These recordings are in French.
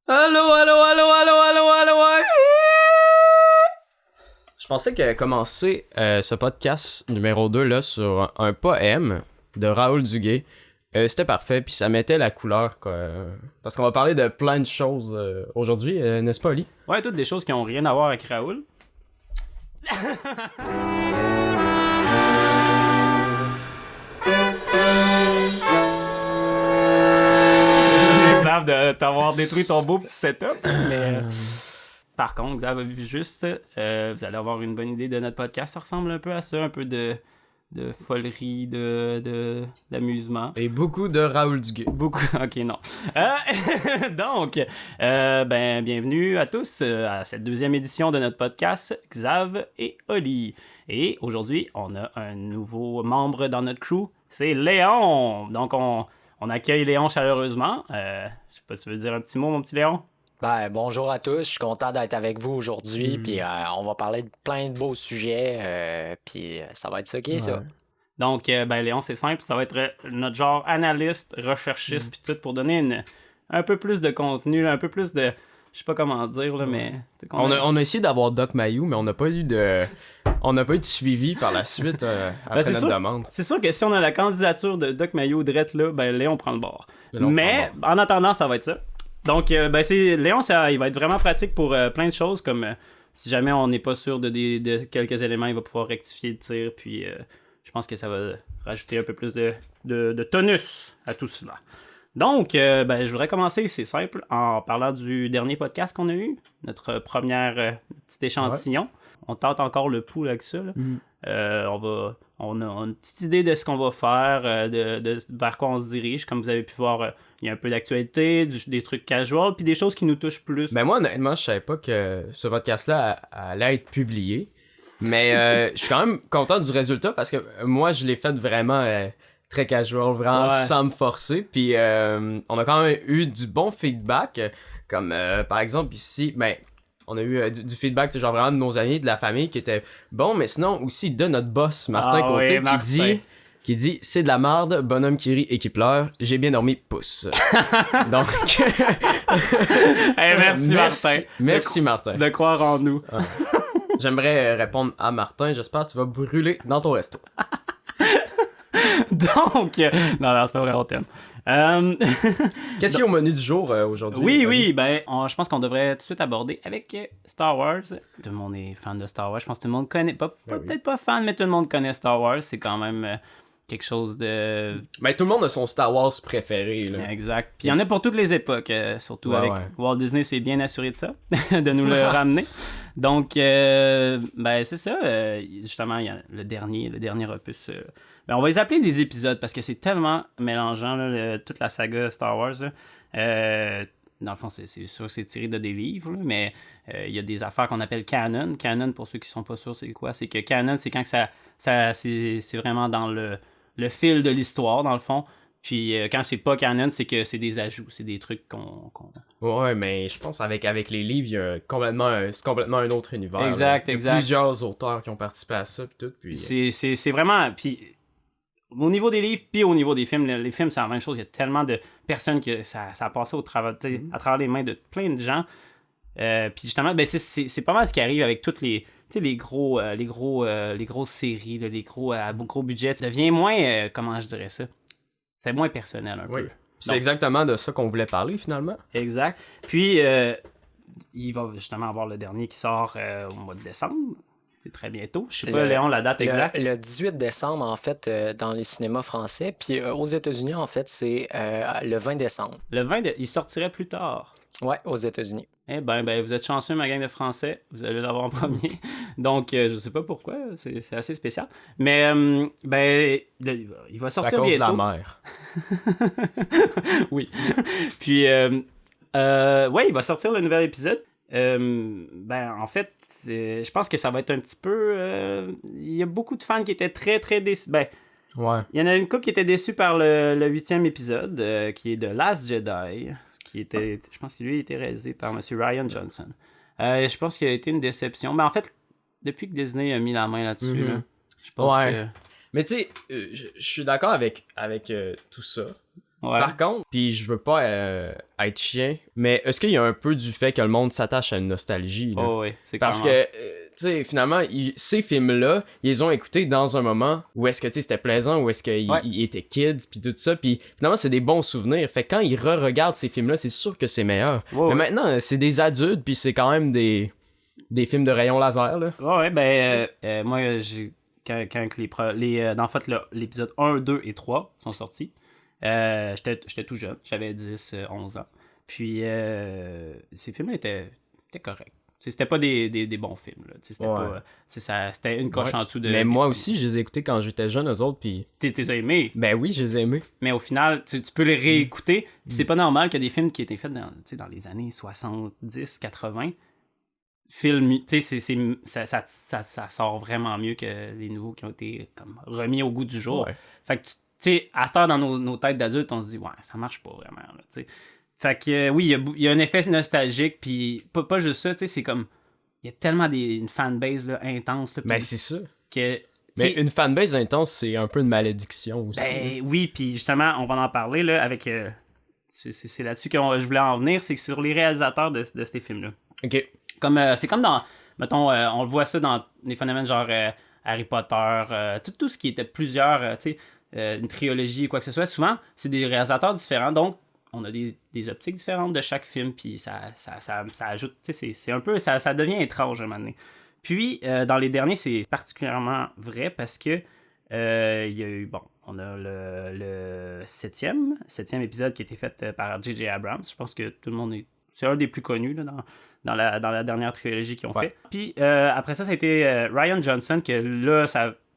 Allô, allô, allô, allô, allô, allô, allô. Je pensais que commencer ce podcast numéro 2 là, sur un poème de Raoul Duguay, c'était parfait, puis ça mettait la couleur, quoi. Parce qu'on va parler de plein de choses aujourd'hui, n'est-ce pas, Oli? Ouais, toutes des choses qui ont rien à voir avec Raoul. Xav de t'avoir détruit ton beau petit setup. Mais par contre, Xav a vu juste, vous allez avoir une bonne idée de notre podcast. Ça ressemble un peu à ça, un peu de folerie, d'amusement. Et beaucoup de Raoul Duguay. Beaucoup, ok, non. Donc, bienvenue à tous à cette deuxième édition de notre podcast, Xav et Oli. Et aujourd'hui, on a un nouveau membre dans notre crew, c'est Léon. Donc, on accueille Léon chaleureusement. Je sais pas si tu veux dire un petit mot, mon petit Léon. Bonjour à tous, je suis content d'être avec vous aujourd'hui, puis on va parler de plein de beaux sujets, puis ça va être ça qui est ça. Donc, Léon, c'est simple, ça va être notre genre analyste, recherchiste, puis tout, pour donner un peu plus de contenu, un peu plus de... Je sais pas comment dire, là, mais... On a essayé d'avoir Doc Mayou, mais on n'a pas eu de suivi par la suite après notre demande. C'est sûr que si on a la candidature de Doc Mayou drette là, Léon prend le bord. Mais en attendant, ça va être ça. Donc, Léon, il va être vraiment pratique pour plein de choses, comme si jamais on n'est pas sûr de quelques éléments, il va pouvoir rectifier le tir, puis je pense que ça va rajouter un peu plus de tonus à tout cela. Donc, je voudrais commencer, c'est simple, en parlant du dernier podcast qu'on a eu, notre première petit échantillon. Ouais. On tente encore le pouls avec ça. Là. On a une petite idée de ce qu'on va faire, vers quoi on se dirige. Comme vous avez pu voir, il y a un peu d'actualité, des trucs casual, puis des choses qui nous touchent plus. Ben moi, honnêtement, je savais pas que ce podcast-là allait être publié. Mais je suis quand même content du résultat parce que moi, je l'ai fait vraiment très casual, vraiment sans me forcer. Puis on a quand même eu du bon feedback. Comme par exemple ici, on a eu du feedback, genre vraiment de nos amis, de la famille qui était bon, mais sinon aussi de notre boss, Martin Côté, qui dit c'est de la marde, bonhomme qui rit et qui pleure, j'ai bien dormi, pouce. Donc. Merci Martin. Merci Martin. De croire en nous. J'aimerais répondre à Martin, j'espère que tu vas brûler dans ton resto. Donc, non, c'est pas vrai, on t'aime. Qu'est-ce qu'il y a au menu du jour aujourd'hui? Je pense qu'on devrait tout de suite aborder avec Star Wars. Tout le monde est fan de Star Wars. Je pense que tout le monde connaît, peut-être pas fan, mais tout le monde connaît Star Wars. C'est quand même quelque chose de... tout le monde a son Star Wars préféré. Là. Exact. Puis il y en a pour toutes les époques, surtout avec Walt Disney s'est bien assuré de ça, de nous le ramener. Donc, c'est ça. Justement, il y a le dernier opus... on va les appeler des épisodes parce que c'est tellement mélangeant, là, toute la saga Star Wars. Dans le fond, c'est sûr que c'est tiré de des livres, là, mais il y a des affaires qu'on appelle canon. Canon, pour ceux qui sont pas sûrs, c'est quoi? C'est que canon, c'est quand que c'est vraiment dans le fil de l'histoire, dans le fond. Puis quand c'est pas canon, c'est que c'est des ajouts, c'est des trucs qu'on... Ouais, mais je pense avec les livres, il y a c'est complètement un autre univers. Exact. Il y a plusieurs auteurs qui ont participé à ça, puis tout. Puis... C'est vraiment... Puis, au niveau des livres, puis au niveau des films, les films, c'est la même chose. Il y a tellement de personnes que ça a passé à travers les mains de plein de gens. Puis justement, c'est pas mal ce qui arrive avec toutes les grosses séries, là, les gros budgets. Ça devient moins, comment je dirais ça? C'est moins personnel un peu. C'est exactement de ça qu'on voulait parler finalement. Exact. Puis, il va justement avoir le dernier qui sort au mois de décembre. C'est très bientôt. Je sais pas, Léon, la date exacte. Le 18 décembre, en fait, dans les cinémas français. Puis aux États-Unis, en fait, c'est le 20 décembre. Il sortirait plus tard. Ouais, aux États-Unis. Eh vous êtes chanceux, ma gang de Français. Vous allez l'avoir en premier. Donc, je sais pas pourquoi. C'est assez spécial. Mais, il va sortir bientôt. C'est à cause de la mer. Oui. Puis, il va sortir le nouvel épisode. En fait, je pense que ça va être un petit peu... Il y a beaucoup de fans qui étaient très, très déçus. Il y en a une couple qui était déçue par le 8e épisode, qui est The Last Jedi, je pense que lui, il était réalisé par M. Rian Johnson. Je pense qu'il a été une déception. Mais en fait, depuis que Disney a mis la main là-dessus, là, je pense que... Mais tu sais, je suis d'accord avec tout ça. Ouais. Par contre, puis je veux pas être chien, mais est-ce qu'il y a un peu du fait que le monde s'attache à une nostalgie, là? Oh, oui, c'est Parce clairement. que, tu sais, finalement, ces films-là, ils les ont écoutés dans un moment où est-ce que, tu sais, c'était plaisant, où est-ce qu'ils étaient kids, puis tout ça, puis finalement, c'est des bons souvenirs. Fait que quand ils re-regardent ces films-là, c'est sûr que c'est meilleur. Mais maintenant, c'est des adultes, puis c'est quand même des films de rayon laser, là. Ouais, ben, moi, quand dans le fait, l'épisode 1, 2 et 3 sont sortis, j'étais tout jeune, j'avais 10, 11 ans. Puis, ces films-là étaient corrects. C'était pas des bons films, là. C'était une coche en dessous de... Mais moi aussi, je les ai écoutés quand j'étais jeune, eux autres, puis... T'es aimé. Ben oui, je les ai aimés. Mais au final, tu peux les réécouter, puis c'est pas normal qu'il y a des films qui étaient faits dans les années 70, 80... tu sais, ça sort vraiment mieux que les nouveaux qui ont été comme remis au goût du jour. Ouais. Fait que, tu sais, à cette heure, dans nos têtes d'adultes, on se dit, ouais, ça marche pas vraiment, là, tu sais. Fait que, oui, il y a un effet nostalgique, puis pas juste ça, tu sais, c'est comme, il y a tellement une fanbase là, intense. Là, Ben, c'est ça. Que, mais une fanbase intense, c'est un peu une malédiction aussi. Ben, oui, puis justement, on va en parler, là, avec... c'est là-dessus que je voulais en venir, c'est que sur les réalisateurs de ces films-là. OK. C'est comme dans, mettons, on le voit ça dans les phénomènes genre Harry Potter, tout ce qui était plusieurs, tu sais, une trilogie ou quoi que ce soit. Souvent, c'est des réalisateurs différents, donc on a des optiques différentes de chaque film, puis ça ajoute, tu sais, c'est un peu, ça devient étrange à un moment donné. Puis, dans les derniers, c'est particulièrement vrai parce que il y a eu, bon, on a le septième épisode qui a été fait par J.J. Abrams. Je pense que tout le monde c'est un des plus connus là, dans la dernière trilogie qu'ils ont fait. Puis après ça a été Rian Johnson, que là,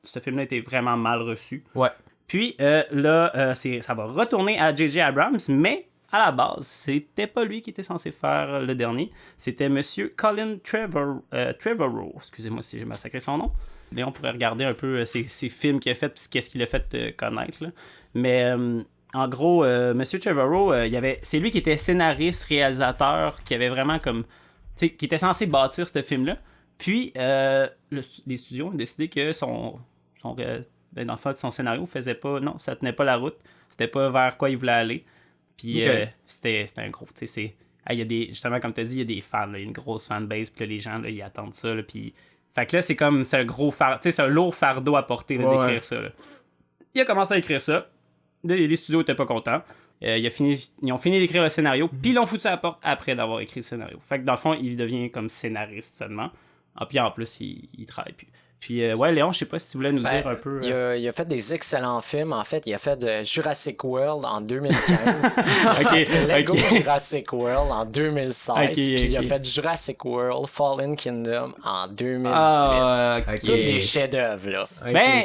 ce film-là a été vraiment mal reçu. Ouais. Puis là, ça va retourner à J.J. Abrams, mais à la base, c'était pas lui qui était censé faire le dernier. C'était Monsieur Colin Trevorrow. Excusez-moi si j'ai massacré son nom. Là, on pourrait regarder un peu ses films qu'il a fait, puis qu'est-ce qu'il a fait connaître. Là. Mais en gros, Monsieur Trevorrow, c'est lui qui était scénariste, réalisateur, qui avait vraiment comme... qui était censé bâtir ce film-là. Puis, les studios ont décidé que dans le fait, son scénario faisait pas... Non, ça tenait pas la route. C'était pas vers quoi il voulait aller. Puis, c'était un gros... il y a justement, comme tu as dit, il y a des fans. Là, il y a une grosse fanbase. Puis là, les gens, là, ils attendent ça. Là, puis... Fait que là, c'est comme... C'est un gros c'est un lourd fardeau à porter là, d'écrire ça. Là. Il a commencé à écrire ça. Là, les studios étaient pas contents. Ils ont fini d'écrire le scénario, puis ils l'ont foutu à la porte après d'avoir écrit le scénario. Fait que dans le fond, il devient comme scénariste seulement. Puis en plus, il travaille plus. Puis, Léon, je sais pas si tu voulais nous dire un peu... Il a fait des excellents films. En fait, il a fait Jurassic World en 2015. Lego Jurassic World en 2016. Puis il a fait Jurassic World Fallen Kingdom en 2018. Tous des chefs-d'œuvre, là.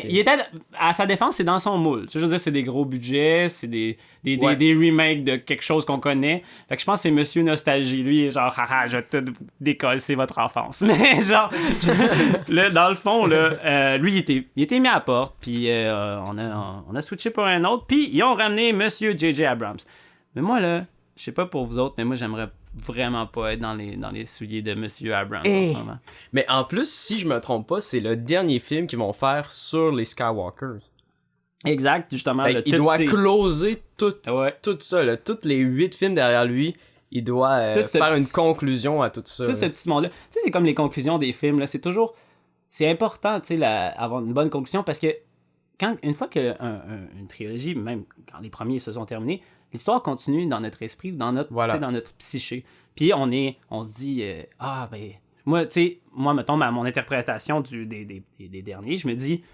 Il était... À sa défense, c'est dans son moule. Je veux dire, c'est des gros budgets, c'est des remakes de quelque chose qu'on connaît. Fait que je pense que c'est Monsieur Nostalgie. Lui, il est genre, haha, je vais tout décoller, c'est votre enfance. Mais genre, là, dans le fond, là, lui, il était mis à la porte, puis on a switché pour un autre, puis ils ont ramené Monsieur J.J. Abrams. Mais moi, là, je sais pas pour vous autres, mais moi, j'aimerais vraiment pas être dans les souliers de Monsieur Abrams en ce moment. Mais en plus, si je me trompe pas, c'est le dernier film qu'ils vont faire sur les Skywalkers. Exact, justement. Il doit closer tout ça, là, tous les 8 films derrière lui. Il doit faire une conclusion à tout ça. Tout ce petit monde-là. Tu sais, c'est comme les conclusions des films. Là. C'est important, tu sais, avoir une bonne conclusion parce que une fois qu'une trilogie, même quand les premiers se sont terminés, l'histoire continue dans notre esprit, dans notre psyché. Puis on se dit, moi, mettons, mon interprétation des derniers, je me dis,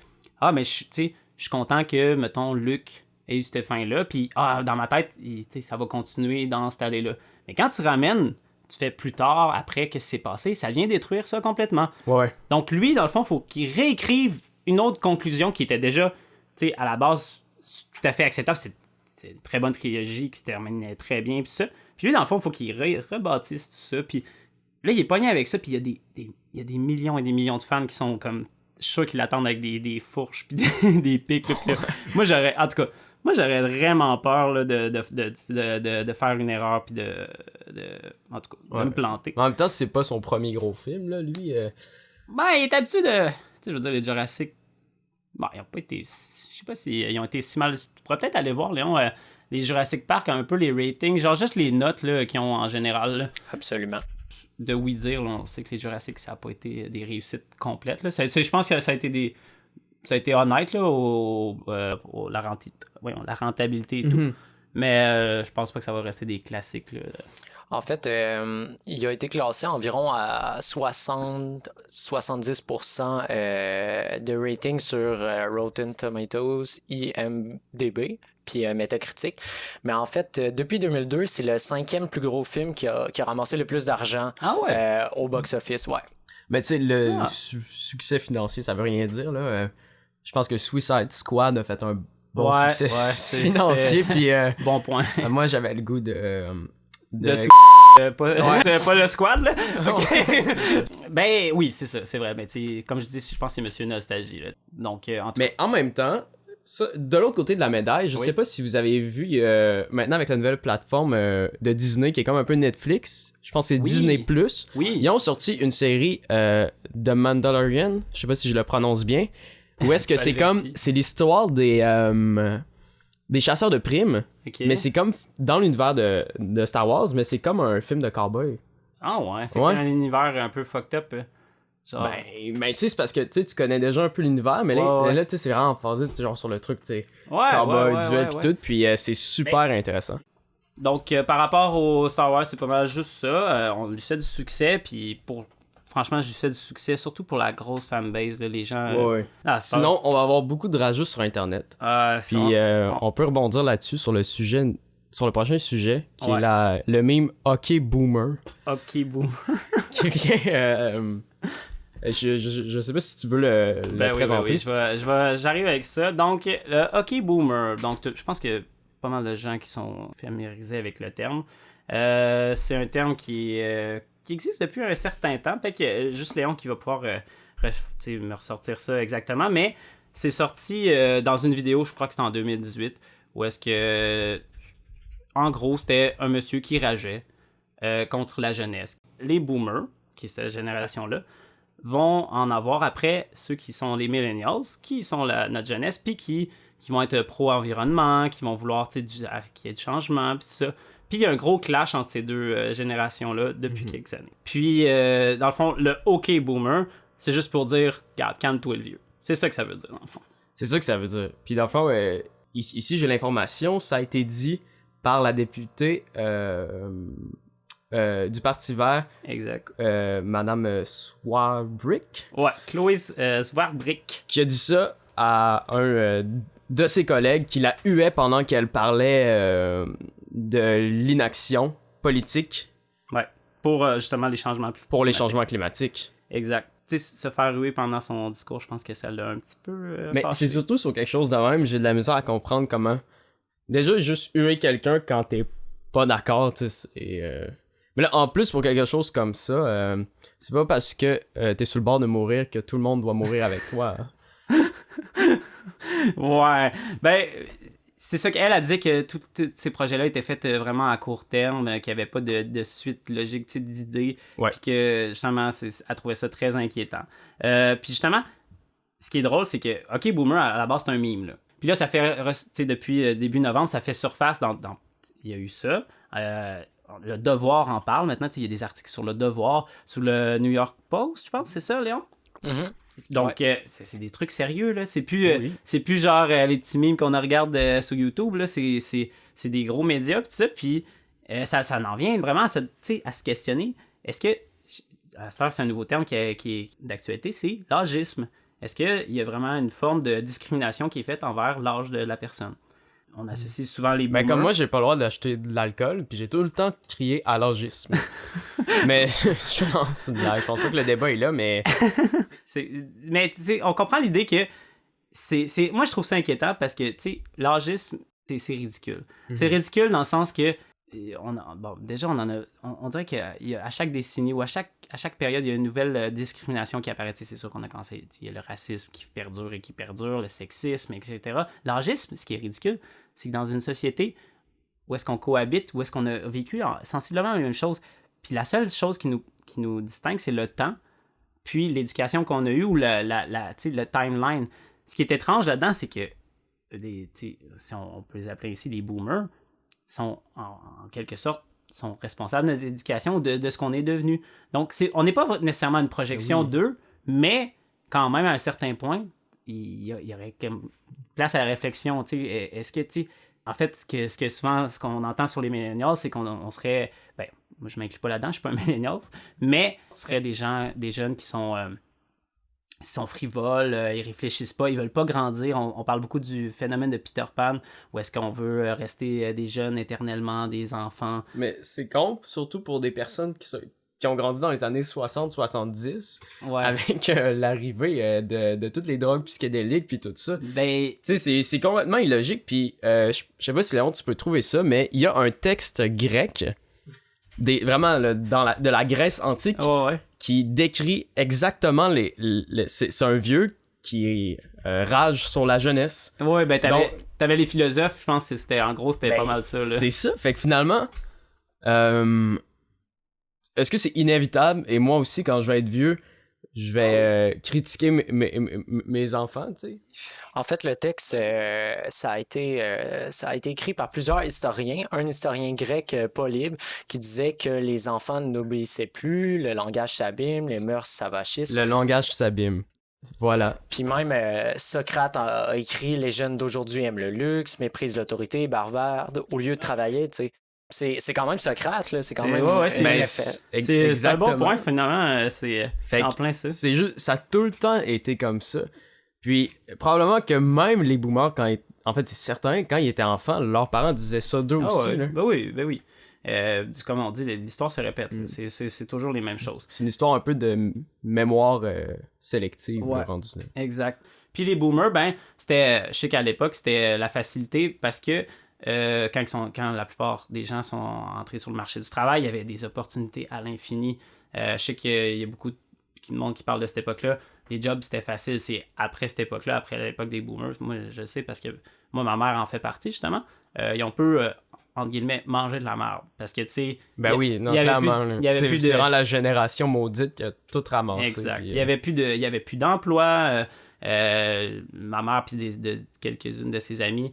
je suis content que, mettons, Luc ait eu cette fin-là, puis dans ma tête, ça va continuer dans cette allée-là. Mais quand tu ramènes, tu fais plus tard, après, qu'est-ce qui s'est passé, ça vient détruire ça complètement. Ouais. Donc lui, dans le fond, il faut qu'il réécrive une autre conclusion qui était déjà, à la base, tout à fait acceptable. C'est une très bonne trilogie qui se terminait très bien, puis ça. Puis lui, dans le fond, il faut qu'il rebâtisse tout ça, puis là, il est pogné avec ça, puis il y a des millions et des millions de fans qui sont comme... Je suis sûr qu'ils l'attendent avec des fourches puis des pics. Là, moi, j'aurais vraiment peur là, de faire une erreur puis de me planter. En même temps, c'est pas son premier gros film, là, lui. Il est habitué de... Tu sais, je veux dire, les Jurassic... ils ont pas été... Je sais pas s'ils ont été si mal... Tu pourrais peut-être aller voir, Léon, les Jurassic Park, un peu les ratings, genre juste les notes là, qu'ils ont en général. Là. Absolument. De oui dire, là, on sait que les Jurassic, ça n'a pas été des réussites complètes. Là. Je pense que ça a été honnête là, la rentabilité et tout. Mais je pense pas que ça va rester des classiques. Là. En fait, il a été classé environ à 70% de rating sur Rotten Tomatoes, IMDb, puis Metacritic. Mais en fait, depuis 2002, c'est le 5e plus gros film qui a ramassé le plus d'argent au box-office. Ouais. Mais tu sais, le succès financier, ça veut rien dire. Là. Je pense que Suicide Squad a fait un bon succès financier. Puis, bon point. Moi, j'avais le goût de pas le squad, là? Ben oui, c'est ça, c'est vrai. Mais comme je dis, je pense que c'est Monsieur Nostalgie. Là. Donc, mais en même temps, ça, de l'autre côté de la médaille, je sais pas si vous avez vu maintenant avec la nouvelle plateforme de Disney qui est comme un peu Netflix, je pense que c'est Disney+. Oui. Ils ont sorti une série de Mandalorian, je sais pas si je le prononce bien, où est-ce que c'est l'histoire des chasseurs de primes, mais c'est comme dans l'univers de Star Wars, mais c'est comme un film de cowboy. Ah ouais, c'est un univers un peu fucked up. Genre... Ben tu sais, c'est parce que tu connais déjà un peu l'univers, mais là tu sais, c'est vraiment basé genre sur le truc, tu sais, cowboy, duel pis tout, puis c'est super intéressant. Donc, par rapport au Star Wars, c'est pas mal juste ça. On lui fait du succès, puis franchement, je lui fais du succès, surtout pour la grosse fanbase, là, les gens... Sinon, on va avoir beaucoup de rajouts sur Internet. Puis on peut rebondir là-dessus sur le prochain sujet, qui est le meme Hockey Boomer. Hockey Boomer. Qui vient... je sais pas si tu veux le présenter. Oui, j'arrive avec ça. Donc, le Hockey Boomer. Donc, je pense que pas mal de gens qui sont familiarisés avec le terme. C'est un terme qui existe depuis un certain temps. Peut-être que juste Léon qui va pouvoir me ressortir ça exactement. Mais c'est sorti dans une vidéo, je crois que c'était en 2018, où est-ce que, en gros, c'était un monsieur qui rageait contre la jeunesse. Les boomers, qui est cette génération-là, vont en avoir après ceux qui sont les millennials, qui sont notre jeunesse, puis qui vont être pro-environnement, qui vont vouloir qu'il y ait du changement, puis tout ça. Puis il y a un gros clash entre ces deux générations-là depuis quelques années. Puis, dans le fond, le OK Boomer, c'est juste pour dire, regarde, calme-toi le vieux. C'est ça que ça veut dire, dans le fond. C'est ça que ça veut dire. Puis dans le fond, ici j'ai l'information, ça a été dit par la députée du Parti vert. Exact. Madame Swarbrick. Ouais, Chloé Swarbrick. Qui a dit ça à un de ses collègues qui la huait pendant qu'elle parlait de l'inaction politique. Ouais, pour justement les changements climatiques. Pour les changements climatiques. Exact. Tu sais, se faire huer pendant son discours, je pense que ça l'a un petit peu mais fâché. C'est surtout sur quelque chose de même, j'ai de la misère à comprendre comment... Déjà, juste huer quelqu'un quand t'es pas d'accord, tu sais, mais là, en plus, pour quelque chose comme ça, c'est pas parce que t'es sur le bord de mourir que tout le monde doit mourir avec toi. Hein. Ouais. Ben, c'est ça qu'elle a dit que tous ces projets-là étaient faits vraiment à court terme, qu'il n'y avait pas de suite logique d'idées. Ouais. Puis que, justement, elle trouvait ça très inquiétant. Puis justement, ce qui est drôle, c'est que OK Boomer, à la base, c'est un meme. Là. Puis là, ça fait, depuis début novembre, ça fait surface il y a eu ça. Le Devoir en parle maintenant. Il y a des articles sur le Devoir, sur le New York Post, je pense, c'est ça, Léon? Mm-hmm. Donc, c'est des trucs sérieux, là. C'est plus genre les petits memes qu'on regarde sur YouTube, là. C'est des gros médias, pis tout ça. Puis, ça en vient vraiment à se questionner. Est-ce que, c'est un nouveau terme qui est d'actualité, c'est l'âgisme. Est-ce qu'il y a vraiment une forme de discrimination qui est faite envers l'âge de la personne? On associe souvent les boomers. Ben comme moi, j'ai pas le droit d'acheter de l'alcool, puis j'ai tout le temps crié à l'âgisme. Mais je pense pas que le débat est là, mais... Mais tu sais, on comprend l'idée que moi, je trouve ça inquiétant parce que, tu sais, l'âgisme, c'est ridicule. Mm-hmm. C'est ridicule dans le sens que déjà, on dirait qu'à chaque décennie ou à chaque période, il y a une nouvelle discrimination qui apparaît. C'est sûr qu'on a commencé, il y a le racisme qui perdure, le sexisme, etc. L'âgisme, ce qui est ridicule, c'est que dans une société où est-ce qu'on cohabite, où est-ce qu'on a vécu sensiblement la même chose, puis la seule chose qui nous distingue, c'est le temps, puis l'éducation qu'on a eue ou le timeline. Ce qui est étrange là-dedans, c'est que si on peut les appeler ici des boomers, sont en quelque sorte sont responsables de notre éducation, de ce qu'on est devenu. Donc, on n'est pas nécessairement une projection d'eux, mais quand même, à un certain point, il y aurait place à la réflexion. Est-ce que, en fait, ce qu'on entend sur les millennials, c'est qu'on serait... moi, je m'inclus pas là-dedans, je suis pas un millennial, mais ce serait des jeunes qui sont frivoles, ils réfléchissent pas, ils veulent pas grandir. On parle beaucoup du phénomène de Peter Pan, où est-ce qu'on veut rester des jeunes éternellement, des enfants. Mais c'est con, surtout pour des personnes qui ont grandi dans les années 60-70, avec l'arrivée de toutes les drogues psychédéliques puis tout ça. C'est complètement illogique, puis je sais pas si Léon, tu peux trouver ça, mais il y a un texte grec, vraiment de la Grèce antique, qui décrit exactement c'est un vieux qui rage sur la jeunesse. Ouais, t'avais les philosophes, je pense que c'était pas mal ça. Là. C'est ça, fait que finalement, est-ce que c'est inévitable? Et moi aussi, quand je vais être vieux, je vais critiquer mes enfants, tu sais. En fait, le texte, ça a été écrit par plusieurs historiens. Un historien grec, Polybe, qui disait que les enfants n'obéissaient plus, le langage s'abîme, les mœurs s'avachissent. Le langage s'abîme. Voilà. Puis même Socrate a écrit « Les jeunes d'aujourd'hui aiment le luxe, méprisent l'autorité, bavardes, au lieu de travailler », tu sais. C'est quand même Socrate, là. C'est quand même... c'est un bon point, finalement. C'est en plein ça. C'est juste... Ça a tout le temps été comme ça. Puis, probablement que même les boomers, en fait, c'est certain, quand ils étaient enfants, leurs parents disaient ça d'eux aussi. Là. Ben oui. Comme on dit, l'histoire se répète. C'est toujours les mêmes choses. C'est une histoire un peu de mémoire sélective. Rendu là. Exact. Puis les boomers, je sais qu'à l'époque, c'était la facilité parce que quand la plupart des gens sont entrés sur le marché du travail, il y avait des opportunités à l'infini. Je sais qu'il y a beaucoup de monde qui parle de cette époque-là. Les jobs, c'était facile. C'est après cette époque-là, après l'époque des boomers. Moi, je sais parce que ma mère en fait partie, justement. Ils ont pu, entre guillemets, manger de la merde. Parce que, tu sais... clairement. C'est vraiment la génération maudite qui a tout ramassé. Exact. Puis, il y avait plus d'emploi. Ma mère, puis quelques-unes de ses amies,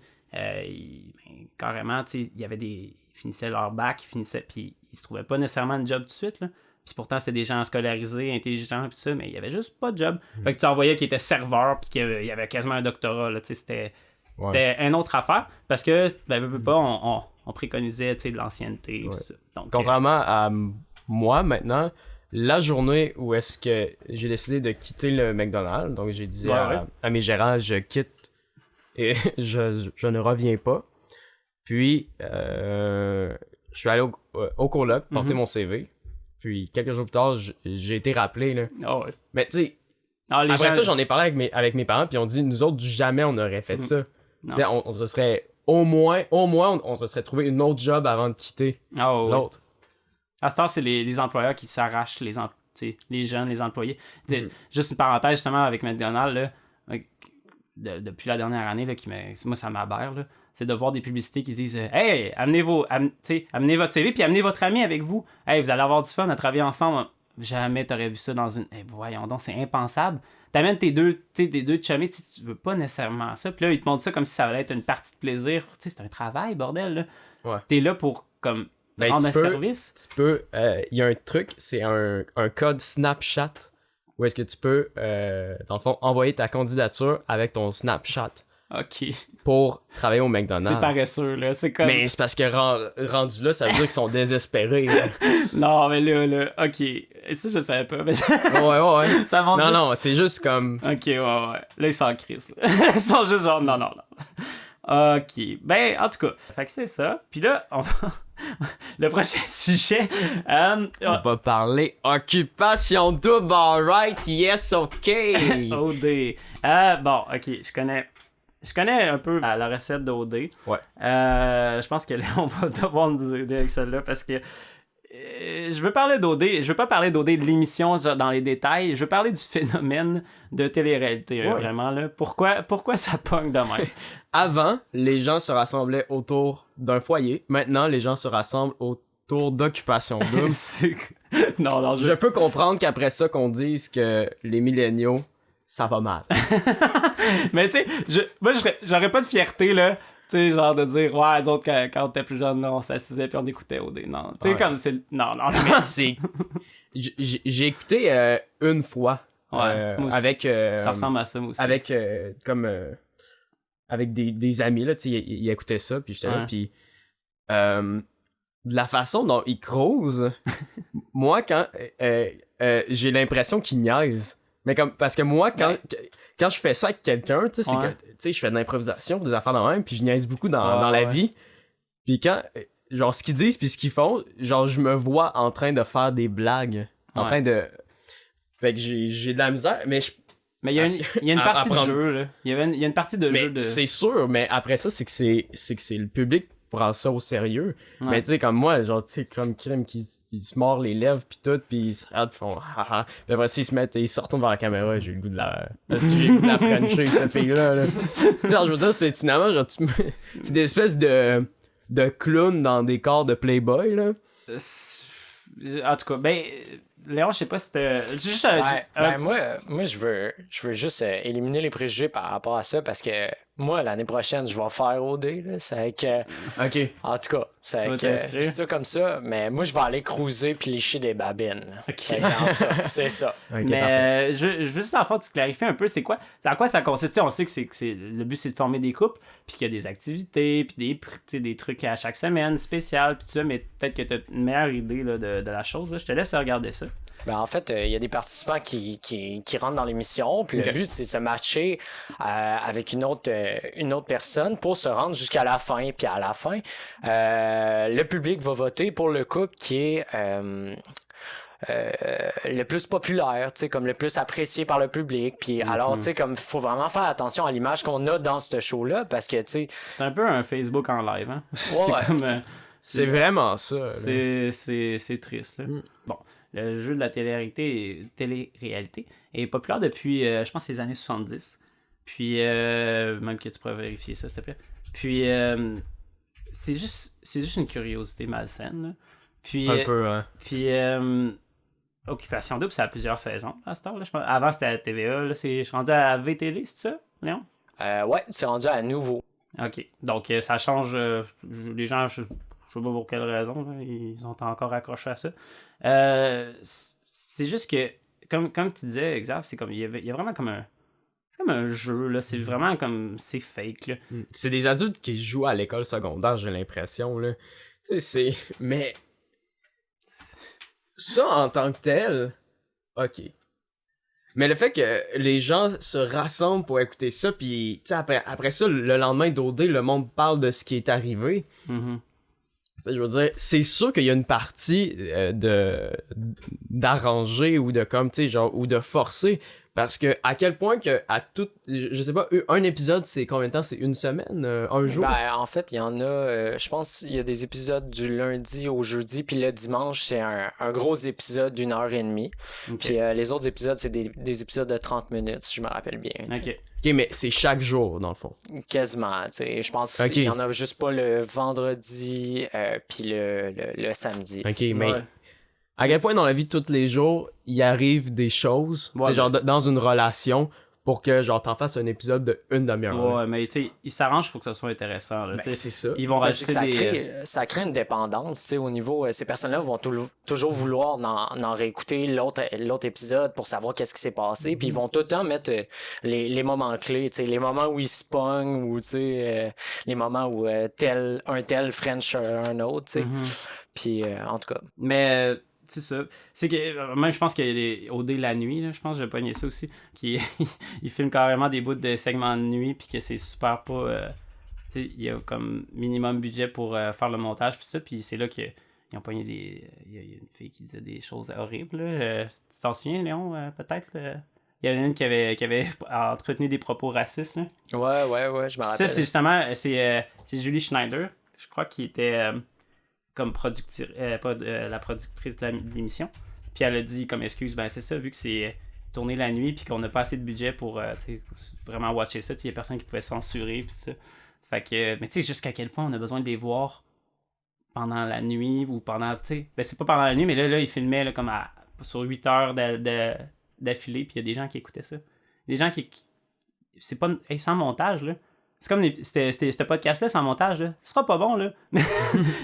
carrément, tu sais, ils finissaient leur bac, puis ils se trouvaient pas nécessairement un job tout de suite, là. Puis pourtant, c'était des gens scolarisés, intelligents, puis ça, mais il y avait juste pas de job. Fait que tu en voyais qu'ils étaient serveurs, puis qu'il y avait quasiment un doctorat, là, tu sais, c'était une autre affaire, parce que, veux pas, on préconisait, tu sais, de l'ancienneté, tout ça. Donc, contrairement à moi, maintenant, la journée où est-ce que j'ai décidé de quitter le McDonald's, donc j'ai dit à mes gérants, je quitte et je ne reviens pas. Puis, je suis allé au coloc porter mon CV. Puis, quelques jours plus tard, j'ai été rappelé. Là. Mais tu sais, après ça, j'en ai parlé avec mes parents, puis on dit, nous autres, jamais on aurait fait ça. On se serait, au moins, on se serait trouvé une autre job avant de quitter l'autre. À ce temps, c'est les employeurs qui s'arrachent les jeunes, les employés. Juste une parenthèse, justement, avec McDonald's, là, depuis la dernière année, là, moi, ça m'aberre, là. C'est de voir des publicités qui disent « Hey, amenez votre CV, puis amenez votre ami avec vous. Hey, vous allez avoir du fun à travailler ensemble. » Jamais t'aurais vu ça dans une... Hey, voyons donc, c'est impensable. T'amènes tes deux chummies, tu veux pas nécessairement ça. Puis là, ils te montrent ça comme si ça allait être une partie de plaisir. C'est un travail, bordel, là. Ouais. T'es là pour, comme, rendre un service. Tu peux... Il y a un truc, c'est un code Snapchat où est-ce que tu peux, dans le fond, envoyer ta candidature avec ton Snapchat. OK. Pour travailler au McDonald's. C'est paresseux, là. C'est comme... Mais c'est parce que rendu là, ça veut dire qu'ils sont désespérés. Non, mais là, OK. Ça, je savais pas. Mais ouais. Ça montre non, c'est juste comme... OK, ouais. Là, ils sont crissent. Ils sont juste genre, non. OK. Ben, en tout cas, fait que c'est ça. Puis là, le prochain sujet... on va parler occupation double, alright, yes, OK. OD. Bon, OK, je connais un peu la recette d'OD. Ouais. Je pense que là, on va devoir nous aider avec celle-là parce que je veux parler d'OD. Je veux pas parler d'OD de l'émission dans les détails. Je veux parler du phénomène de télé-réalité, vraiment. Là. Pourquoi ça pogne de même? Avant, les gens se rassemblaient autour d'un foyer. Maintenant, les gens se rassemblent autour d'occupation double. Non, je peux comprendre qu'après ça, qu'on dise que les milléniaux ça va mal. Mais tu sais, moi, j'aurais pas de fierté, là. Tu sais, genre de dire, ouais, les autres, quand on était plus jeunes, on s'assisait puis on écoutait OD. Non, tu sais, comme c'est. Non, mais c'est. J'ai écouté une fois. Ouais, avec. Ça ressemble à ça, moi aussi. Avec, comme. Avec des amis, là, tu sais, ils écoutaient ça, puis j'étais là, puis. De la façon dont ils creusent, moi, quand. J'ai l'impression qu'ils niaisent. Mais comme. Parce que moi, quand je fais ça avec quelqu'un, tu sais, c'est que, tu sais, je fais de l'improvisation, des affaires de même, puis je niaise beaucoup dans la vie. Puis quand, genre, ce qu'ils disent puis ce qu'ils font, genre, je me vois en train de faire des blagues. En train de... Fait que j'ai de la misère, mais Mais il y a une partie de jeu, là. Il y a une partie de jeu de... C'est sûr, mais après ça, c'est que c'est le public prend ça au sérieux. Ouais. Mais tu sais, comme moi, genre, tu sais, comme Crème qui se mord les lèvres pis tout, pis ils se regardent, pis font haha. Pis après ça, ils se retournent vers la caméra, j'ai le goût de la... j'ai le goût de la frencher, cette fille-là, là. Genre, je veux dire, c'est finalement, genre, c'est des espèces de clowns dans des corps de Playboy, là. En tout cas, ben... Léon, je sais pas si c'était... Juste moi, je veux juste éliminer les préjugés par rapport à ça parce que moi, l'année prochaine, je vais faire OD. Là, c'est que... OK. En tout cas, c'est ça comme ça, mais moi, je vais aller cruiser puis lécher des babines. Okay. En tout cas, c'est ça. Okay, mais je veux juste en fait, tu clarifies un peu, c'est quoi? À quoi ça consiste? T'sais, on sait que le but, c'est de former des couples, puis qu'il y a des activités, puis des trucs à chaque semaine spécial, puis tout ça, mais peut-être que t'as une meilleure idée là, de la chose. Là. Je te laisse regarder ça. Ben en fait, il y a des participants qui rentrent dans l'émission, puis le but, c'est de se matcher avec une autre personne pour se rendre jusqu'à la fin. Puis à la fin, le public va voter pour le couple qui est le plus populaire, tu sais, comme le plus apprécié par le public. Puis alors, tu sais, comme faut vraiment faire attention à l'image qu'on a dans ce show-là, parce que, tu sais... C'est un peu un Facebook en live, hein? C'est vraiment ça. C'est triste, là. Bon. Le jeu de la télé-réalité est populaire depuis, je pense, les années 70. Puis, même que tu pourrais vérifier ça, s'il te plaît. Puis, c'est juste une curiosité malsaine. Là. Puis, un peu, hein. Puis, Occupation Double, ça a plusieurs saisons à cette heure-là. Avant, c'était à la TVA. Là, je suis rendu à VTL, c'est ça, Léon? Ouais, c'est rendu à nouveau. OK. Donc, ça change. Les gens, je sais pas pour quelle raison, là, ils sont encore accrochés à ça. C'est juste que, comme tu disais, Xav, c'est comme il y a vraiment comme un... C'est comme un jeu, là. C'est vraiment comme... C'est fake, là. C'est des adultes qui jouent à l'école secondaire, j'ai l'impression, là. Tu sais, c'est... Mais... Ça, en tant que tel... OK. Mais le fait que les gens se rassemblent pour écouter ça, puis tu sais, après ça, le lendemain d'OD, le monde parle de ce qui est arrivé. Mm-hmm. Je veux dire, c'est sûr qu'il y a une partie d'arranger ou de comme, tu sais, genre, ou de forcer. Parce que, à quel point que, à tout, je sais pas, un épisode, c'est combien de temps? C'est une semaine? Un jour? Ben, en fait, il y en a, je pense, il y a des épisodes du lundi au jeudi, puis le dimanche, c'est un gros épisode d'1h30. Okay. Puis les autres épisodes, c'est des épisodes de 30 minutes, si je me rappelle bien. OK. OK, mais c'est chaque jour, dans le fond. Quasiment, tu sais. Je pense qu'il y en a juste pas le vendredi, puis le samedi. OK, mais... Ouais. À quel point dans la vie de tous les jours, il arrive des choses, genre dans une relation, pour que genre t'en fasses un épisode de une demi-heure. Ouais, mais tu sais, ils s'arrangent pour que ça soit intéressant. Là, c'est ça. Ils vont rajouter ça crée une dépendance, tu sais, au niveau... ces personnes-là vont toujours vouloir en réécouter l'autre épisode pour savoir qu'est-ce qui s'est passé, puis ils vont tout le temps mettre les moments clés, tu sais, les moments où ils se pognent, ou tu sais, les moments où un tel French un autre, tu sais. Puis, en tout cas... Mais... c'est ça. C'est que même je pense qu'il y a des OD la nuit, là, je pense que j'ai pogné ça aussi. Qui ils filment carrément des bouts de segments de nuit puis que c'est super pas. Tu sais, il y a comme minimum budget pour faire le montage puis ça. Puis c'est là qu'ils ont pogné des. Il y a une fille qui disait des choses horribles. Là. Tu t'en souviens, Léon, peut-être? Il y en a une qui avait entretenu des propos racistes. Là. Ouais, je me rappelle. Ça, c'est justement. C'est Julie Schneider, je crois, qui était. Comme la productrice de l'émission. Puis elle a dit comme excuse, ben c'est ça, vu que c'est tourné la nuit puis qu'on n'a pas assez de budget pour vraiment watcher ça, il y a personne qui pouvait censurer puis ça. Fait que, mais tu sais, jusqu'à quel point on a besoin de les voir pendant la nuit ou pendant, tu sais, ben c'est pas pendant la nuit, mais là ils filmaient là, comme sur 8 heures d'affilée, puis il y a des gens qui écoutaient ça. Des gens qui c'est pas sans montage, là. C'est comme ce podcast-là sans montage, là. Ce sera pas bon, là.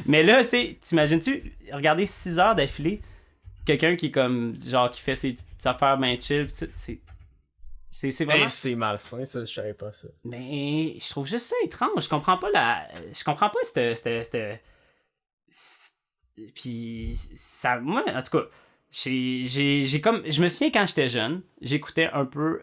Mais là, tu sais, t'imagines-tu regarder 6 heures d'affilée, quelqu'un qui est comme, genre, qui fait ses affaires bien chill, c'est vraiment... c'est malsain, ça, je savais pas ça. Mais je trouve juste ça étrange. Je comprends pas cette... Puis ça... Moi, en tout cas, j'ai comme... Je me souviens quand j'étais jeune, j'écoutais un peu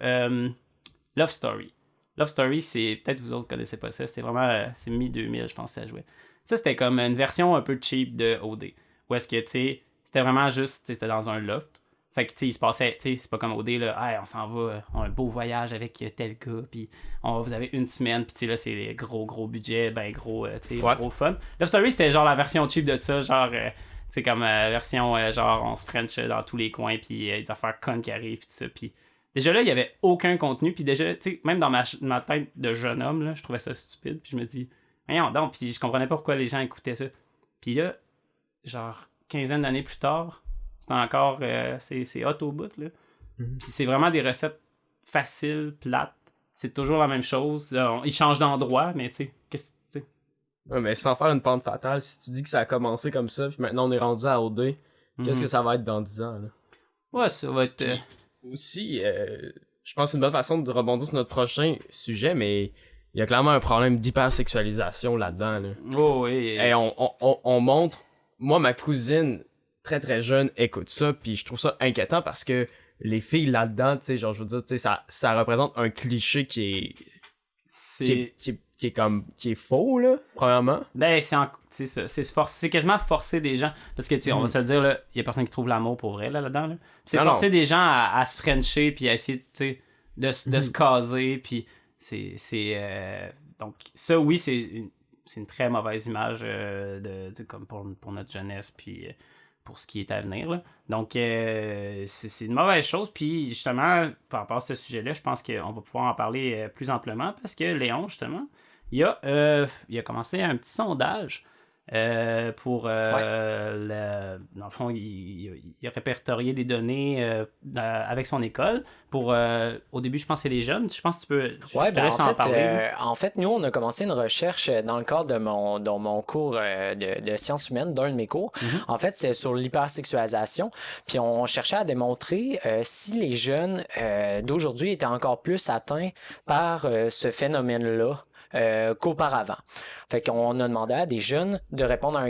Love Story. Love Story, c'est... Peut-être vous autres connaissez pas ça. C'était vraiment... c'est mi-2000, je pense que ça jouait. Ça, c'était comme une version un peu cheap de OD. Où est-ce que, tu sais, c'était vraiment juste... C'était dans un loft. Fait que, tu sais, il se passait... Tu sais, c'est pas comme OD, là. Hey, on s'en va, on a un beau voyage avec tel gars, puis vous avez une semaine, puis tu sais, là, c'est les gros budget, ben gros, tu sais, gros fun. Love Story, c'était genre la version cheap de ça, genre... tu sais, comme version, genre, on se French dans tous les coins, puis des affaires connes qui arrivent, puis tout ça, puis... Déjà là, il y avait aucun contenu, puis déjà, tu sais, même dans ma tête de jeune homme, là, je trouvais ça stupide, puis je me dis, voyons donc, puis je comprenais pas pourquoi les gens écoutaient ça. Puis là, genre, quinzaine d'années plus tard, c'est encore, c'est hot au bout, là. Mm-hmm. Puis c'est vraiment des recettes faciles, plates, c'est toujours la même chose, ils changent d'endroit, mais tu sais, qu'est-ce que... Ouais, mais sans faire une pente fatale, si tu dis que ça a commencé comme ça, puis maintenant on est rendu à OD, qu'est-ce que ça va être dans 10 ans, là? Ouais, ça va être... Aussi, je pense que c'est une bonne façon de rebondir sur notre prochain sujet, mais il y a clairement un problème d'hypersexualisation là-dedans. Là. Oh oui. Et on montre... Moi, ma cousine, très très jeune, écoute ça, puis je trouve ça inquiétant parce que les filles là-dedans, tu sais, genre, je veux dire, tu sais, ça représente un cliché qui est faux, là, premièrement. Ben, c'est quasiment forcer des gens. Parce que, tu sais, on va se le dire, là, il y a personne qui trouve l'amour pour vrai, là-dedans. Là. C'est forcer des gens à se frencher, puis à essayer, tu sais, de se caser, puis donc, ça, oui, c'est une très mauvaise image comme pour notre jeunesse, puis pour ce qui est à venir, là. Donc, c'est une mauvaise chose, puis justement, par rapport à ce sujet-là, je pense qu'on va pouvoir en parler plus amplement, parce que Léon, justement, il a commencé un petit sondage pour dans le fond, il a répertorié des données avec son école pour au début, je pense que c'est les jeunes. Je pense que tu peux en fait, nous, on a commencé une recherche dans le cadre de mon cours de sciences humaines, d'un de mes cours. Mm-hmm. En fait, c'est sur l'hypersexualisation. Puis on cherchait à démontrer si les jeunes d'aujourd'hui étaient encore plus atteints par ce phénomène-là qu'auparavant. Fait qu'on a demandé à des jeunes de répondre à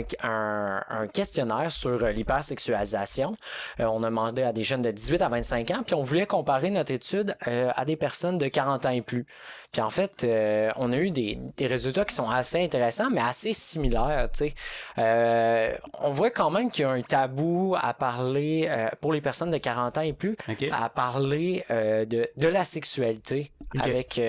un questionnaire sur l'hypersexualisation. On a demandé à des jeunes de 18 à 25 ans, puis on voulait comparer notre étude à des personnes de 40 ans et plus. Puis en fait, on a eu des résultats qui sont assez intéressants, mais assez similaires, tu sais. On voit quand même qu'il y a un tabou à parler, pour les personnes de 40 ans et plus, à parler de la sexualité avec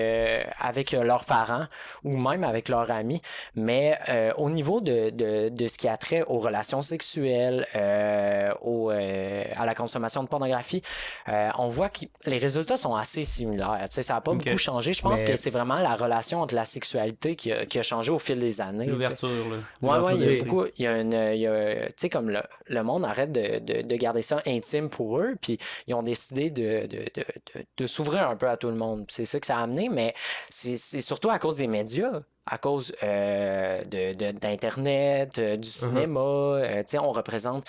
leurs parents ou même avec leurs amis. Mais au niveau de ce qui a trait aux relations sexuelles, à la consommation de pornographie, on voit que les résultats sont assez similaires. Tu sais, ça n'a pas beaucoup changé. Je pense que c'est vraiment la relation entre la sexualité qui a changé au fil des années. L'ouverture, là. Ouais, il y a beaucoup. Tu sais, comme le monde arrête de garder ça intime pour eux, puis ils ont décidé de s'ouvrir un peu à tout le monde. C'est ça que ça a amené, mais c'est surtout à cause des médias. À cause d'Internet, du cinéma. Tu sais, on représente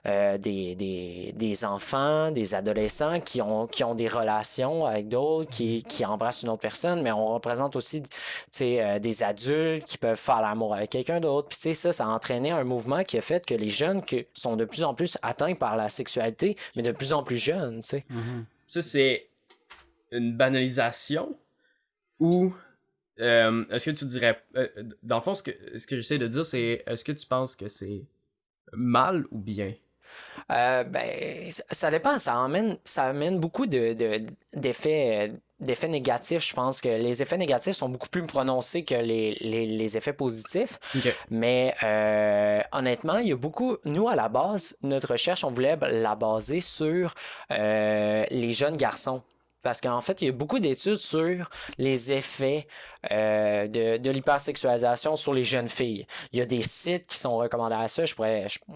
des enfants, des adolescents qui ont des relations avec d'autres, qui embrassent une autre personne, mais on représente aussi, tu sais, des adultes qui peuvent faire l'amour avec quelqu'un d'autre. Puis tu sais, ça a entraîné un mouvement qui a fait que les jeunes sont de plus en plus atteints par la sexualité, mais de plus en plus jeunes, tu sais. Mm-hmm. Ça, c'est une banalisation ou... est-ce que tu dirais... dans le fond, ce que j'essaie de dire, c'est... Est-ce que tu penses que c'est mal ou bien? Ben, ça dépend. Ça amène beaucoup d'effets négatifs. Je pense que les effets négatifs sont beaucoup plus prononcés que les effets positifs. Okay. Mais honnêtement, il y a beaucoup... Nous, à la base, notre recherche, on voulait la baser sur les jeunes garçons. parce qu'en fait, il y a beaucoup d'études sur les effets de l'hypersexualisation sur les jeunes filles. Il y a des sites qui sont recommandés à ça.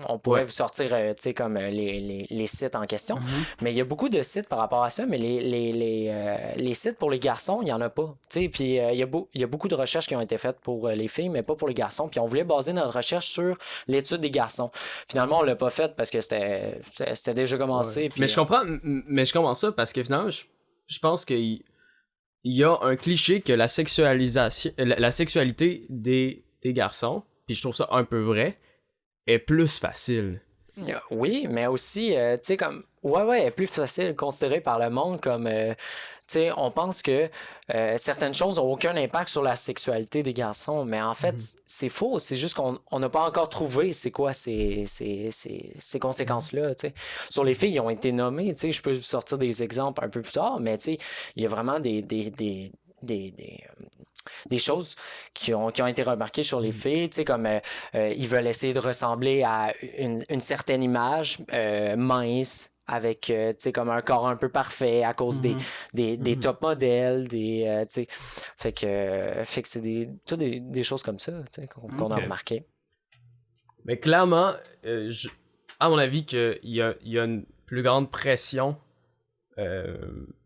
On pourrait vous sortir comme les sites en question. Mais il y a beaucoup de sites par rapport à ça, mais les sites pour les garçons, il n'y en a pas. Puis il y a beaucoup de recherches qui ont été faites pour les filles, mais pas pour les garçons. Puis on voulait baser notre recherche sur l'étude des garçons. Finalement, on l'a pas fait parce que c'était déjà commencé. Puis, mais je comprends ça parce que finalement, je pense qu'il y a un cliché que la sexualité des garçons, puis je trouve ça un peu vrai, est plus facile. Oui, mais aussi, tu sais, comme... Ouais, elle est plus facile considérée par le monde comme... tu sais, on pense que certaines choses n'ont aucun impact sur la sexualité des garçons, mais en fait, c'est faux. C'est juste qu'on n'a pas encore trouvé c'est quoi ces conséquences-là, tu sais. Sur les filles, ils ont été nommées, tu sais, je peux vous sortir des exemples un peu plus tard, mais tu sais, il y a vraiment des choses qui ont été remarquées sur les filles, tu sais, comme ils veulent essayer de ressembler à une certaine image mince, avec tu sais, comme un corps un peu parfait à cause des top modèles, tu sais, fait que c'est des choses comme ça, tu sais, qu'on a remarqué. Mais clairement, à mon avis, qu'il y a une plus grande pression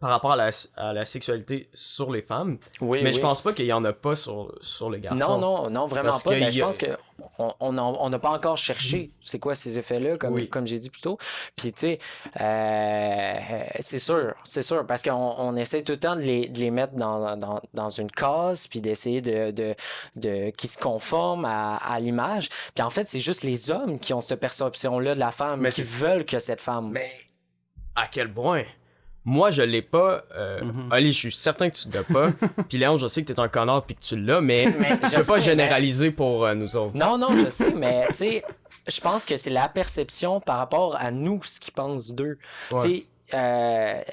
par rapport à la sexualité sur les femmes. Mais je pense pas qu'il y en a pas sur les garçons. Non, vraiment pas. Je pense que on n'a pas encore cherché c'est quoi ces effets-là, comme j'ai dit plus tôt. Puis tu sais, c'est sûr, parce qu'on essaie tout le temps de les mettre dans une case, puis d'essayer de qui se conforment à l'image. Puis en fait, c'est juste les hommes qui ont cette perception-là de la femme, qui veulent que cette femme. Mais à quel point? Moi, je l'ai pas. Ali, je suis certain que tu l'as pas. Puis Léon, je sais que t'es un connard puis que tu l'as, mais tu peux pas généraliser pour nous autres. Non, je sais, mais tu sais, je pense que c'est la perception par rapport à nous, ce qu'ils pensent d'eux. Tu sais,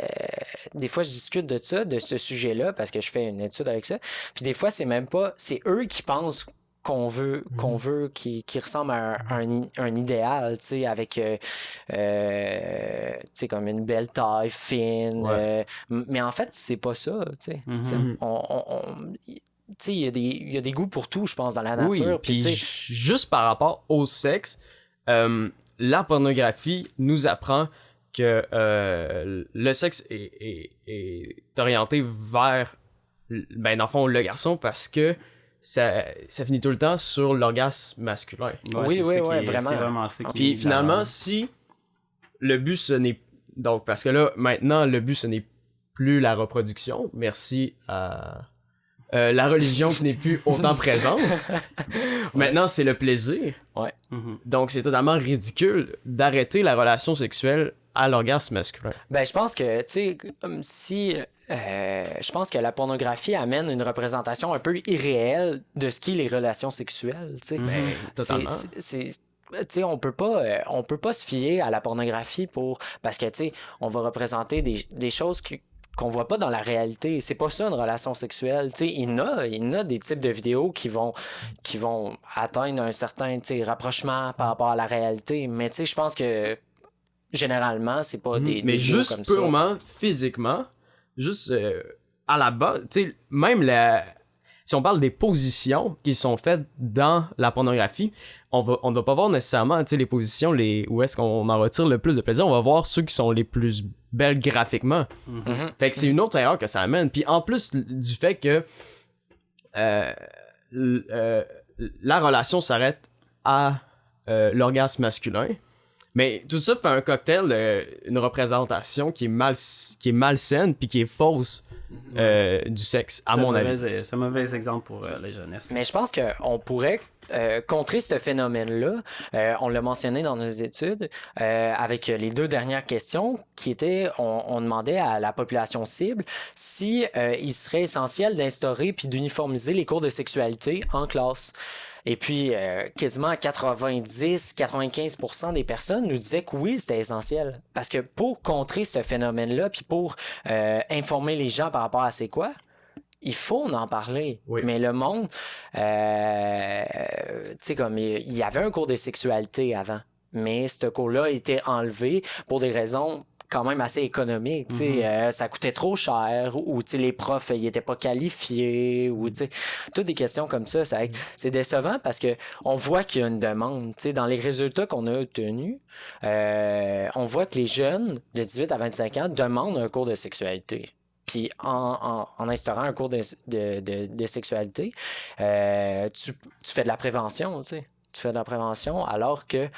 des fois, je discute de ce sujet-là, parce que je fais une étude avec ça. Puis des fois, c'est même pas... C'est eux qui pensent qu'on veut qui ressemble à un idéal, tu sais, avec tu sais, comme une belle taille fine, mais en fait c'est pas ça, tu sais. Tu sais, il y a des goûts pour tout, je pense, dans la nature. Puis juste par rapport au sexe, la pornographie nous apprend que le sexe est orienté vers, ben dans le fond, le garçon, parce que ça finit tout le temps sur l'orgasme masculin. Oui, vraiment. C'est vraiment ça qui Puis finalement, si le but ce n'est... Donc, parce que là, maintenant, le but ce n'est plus la reproduction. Merci à la religion qui n'est plus autant présente. Maintenant, c'est le plaisir. Ouais. Donc, c'est totalement ridicule d'arrêter la relation sexuelle à l'orgasme masculin. Ben, je pense que, tu sais, si... je pense que la pornographie amène une représentation un peu irréelle de ce qu'est les relations sexuelles, tu sais. Totalement. Tu sais, on peut pas se fier à la pornographie parce que, tu sais, on va représenter des choses qu'on voit pas dans la réalité. C'est pas ça une relation sexuelle. Tu sais, il y a des types de vidéos qui vont atteindre un certain, tu sais, rapprochement par rapport à la réalité. Mais tu sais, je pense que généralement, c'est pas des mais vidéos juste comme ça. purement physiquement, juste à la base, tu sais, même si on parle des positions qui sont faites dans la pornographie, on ne va pas voir nécessairement, tu sais, les positions où est-ce qu'on en retire le plus de plaisir. On va voir ceux qui sont les plus belles graphiquement. Fait que c'est une autre erreur que ça amène. Puis en plus du fait que la relation s'arrête à l'orgasme masculin, mais tout ça fait un cocktail, une représentation qui est malsaine puis qui est fausse du sexe, à mon avis. C'est un mauvais exemple pour les jeunesses. Mais je pense qu'on pourrait contrer ce phénomène-là. On l'a mentionné dans nos études avec les 2 dernières questions qui étaient, on demandait à la population cible si il serait essentiel d'instaurer puis d'uniformiser les cours de sexualité en classe. Et puis, quasiment 90-95% des personnes nous disaient que oui, c'était essentiel. Parce que pour contrer ce phénomène-là, puis pour informer les gens par rapport à c'est quoi, il faut en parler. Oui. Mais le monde, tu sais, comme il y avait un cours de sexualité avant, mais ce cours-là a été enlevé pour des raisons quand même assez économique, tu sais, ça coûtait trop cher, ou tu sais, les profs, ils étaient pas qualifiés, ou tu sais, toutes des questions comme ça, c'est décevant parce que on voit qu'il y a une demande, tu sais, dans les résultats qu'on a obtenus, on voit que les jeunes de 18 à 25 ans demandent un cours de sexualité. Puis en instaurant un cours de sexualité, tu fais de la prévention, tu sais. Tu fais de la prévention alors que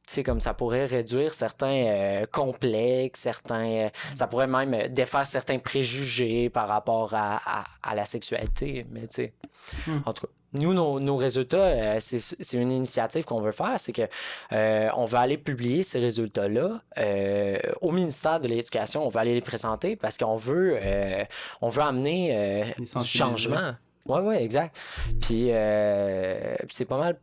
tu sais, comme ça pourrait réduire certains complexes, ça pourrait même défaire certains préjugés par rapport à la sexualité. Mais tu sais, en tout cas, nous, nos résultats, c'est une initiative qu'on veut faire, c'est que on veut aller publier ces résultats-là au ministère de l'Éducation. On veut aller les présenter parce qu'on veut amener du changement. Ouais, exact. Puis c'est pas mal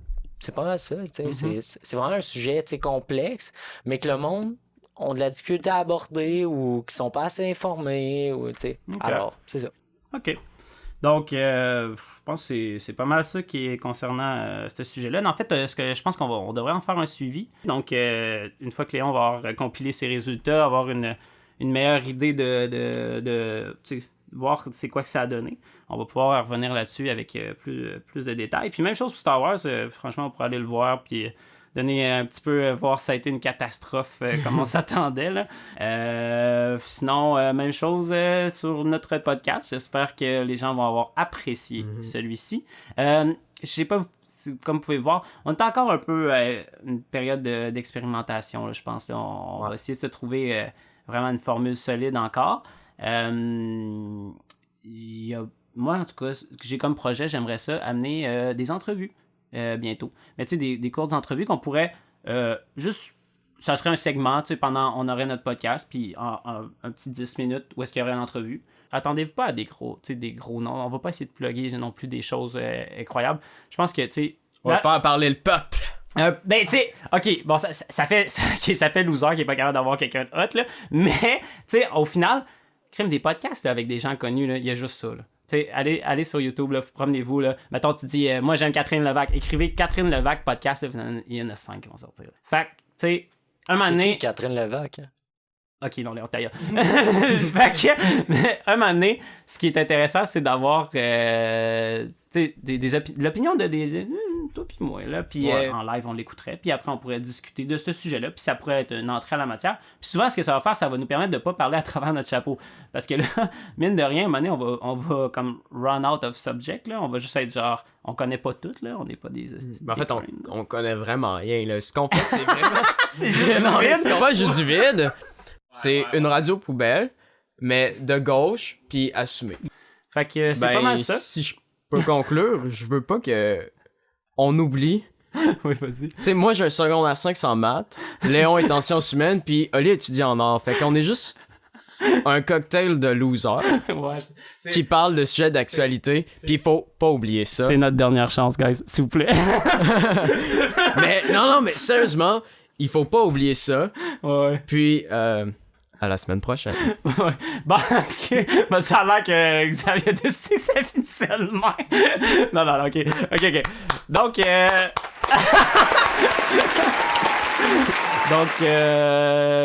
ça, tu sais, c'est vraiment un sujet, tu sais, complexe, mais que le monde ont de la difficulté à aborder ou qui sont pas assez informés, ou tu sais. Okay. Alors, c'est ça. OK. Donc, je pense que c'est pas mal ça qui est concernant ce sujet-là. En fait, je pense qu'on devrait en faire un suivi. Donc, une fois que Léon va avoir compilé ses résultats, avoir une meilleure idée de voir c'est quoi que ça a donné. On va pouvoir revenir là-dessus avec plus de détails. Puis même chose pour Star Wars, franchement, on pourrait aller le voir puis donner un petit peu, voir si ça a été une catastrophe comme on s'attendait. Là. Sinon, même chose sur notre podcast. J'espère que les gens vont avoir apprécié celui-ci. Je sais pas, comme vous pouvez voir, on est encore un peu une période d'expérimentation, là, je pense. Là. On va essayer de se trouver vraiment une formule solide encore. Moi, en tout cas, j'ai comme projet, j'aimerais ça, amener des entrevues bientôt. Mais tu sais, des courtes entrevues qu'on pourrait juste... Ça serait un segment, tu sais, pendant... On aurait notre podcast, puis un petit 10 minutes où est-ce qu'il y aurait une entrevue. Attendez-vous pas à des gros noms. On va pas essayer de plugger non plus des choses incroyables. Je pense que, tu sais... On va faire parler le peuple. Ben, tu sais, OK, bon, ça fait loser qui est pas capable d'avoir quelqu'un de hot, là. Mais, tu sais, au final... Crime des podcasts là, avec des gens connus, il y a juste ça. Allez sur YouTube, là, promenez-vous. Là. Mettons, tu dis, moi j'aime Catherine Levac. Écrivez Catherine Levac podcast, là, il y en a 5 qui vont sortir. Là. Fait que, tu sais, un moment donné. C'est qui Catherine Levac? Hein? Ok, non, Léon Taillard. Fait que, un moment donné, ce qui est intéressant, c'est d'avoir l'opinion de toi puis moi. Là. Puis en live, on l'écouterait. Puis après, on pourrait discuter de ce sujet-là. Puis ça pourrait être une entrée à la matière. Puis souvent, ce que ça va faire, ça va nous permettre de ne pas parler à travers notre chapeau. Parce que là, mine de rien, à un moment donné, on va comme run out of subject. Là. On va juste être genre, on connaît pas tout. Là. On n'est pas des... En fait, on connaît vraiment rien. Là. Ce qu'on fait, c'est vraiment... c'est juste du vide. C'est pas juste du vide. C'est une radio poubelle, mais de gauche, puis assumée. Fait que c'est pas mal ça. Si je peux conclure, je veux pas que on oublie. Oui, vas-y. Tu sais, moi, j'ai un secondaire 5 sans maths. Léon est en sciences humaines, puis Oli étudie en art. Fait qu'on est juste un cocktail de losers qui parle de sujets d'actualité, puis il faut pas oublier ça. C'est notre dernière chance, guys, s'il vous plaît. Mais non, mais sérieusement, il faut pas oublier ça. Ouais. Puis, à la semaine prochaine. Ouais. Bon, ok. Ben, ça a l'air que Xavier a décidé que ça finissait le même. Non, ok. Donc,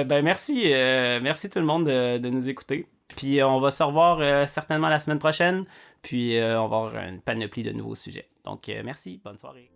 ben merci tout le monde de nous écouter. Puis on va se revoir certainement la semaine prochaine. Puis on va avoir une panoplie de nouveaux sujets. Donc, merci. Bonne soirée.